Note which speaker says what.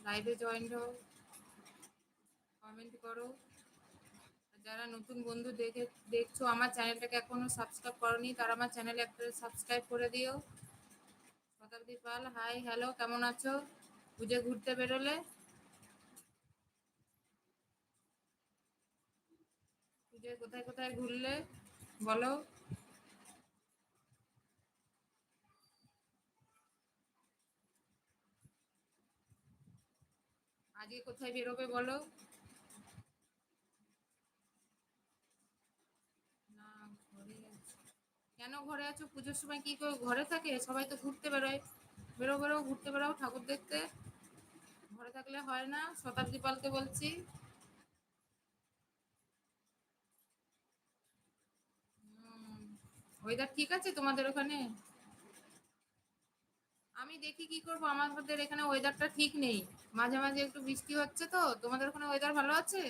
Speaker 1: লাইভে জয়েন হও, কমেন্ট করো। যারা নতুন বন্ধু দেখছো আমার চ্যানেলটাকে এখনো সাবস্ক্রাইব করনি, তারা আমার চ্যানেলে একটা সাবস্ক্রাইব করে দিও। শতাব্দী পাল, হাই হ্যালো, কেমন আছো? পুজো ঘুরতে বেরোলে? পুজোয় কোথায় কোথায় ঘুরলে বলো? আজকে কোথায় বেরোবে বলো? না, ঘরে আছি। কেন ঘরে আছো? পুজোর সময় কি করে ঘরে থাকে? সবাই তো ঘুরতে বেরোয়। বেরো বেরো, ঘুরতে বেরো ঠাকুর দেখতে। ঘরে থাকলে হয় না। শতাব্দী পালকে বলছি। ওয়েদার ঠিক আছে তোমাদের ওখানে? আমি দেখি কি করব, আমাদের এখানে ওয়েদারটা ঠিক নেই। মাঝে মাঝে একটু বৃষ্টি হচ্ছে। তো তোমাদের ওখানে ওয়েদার ভালো আছে?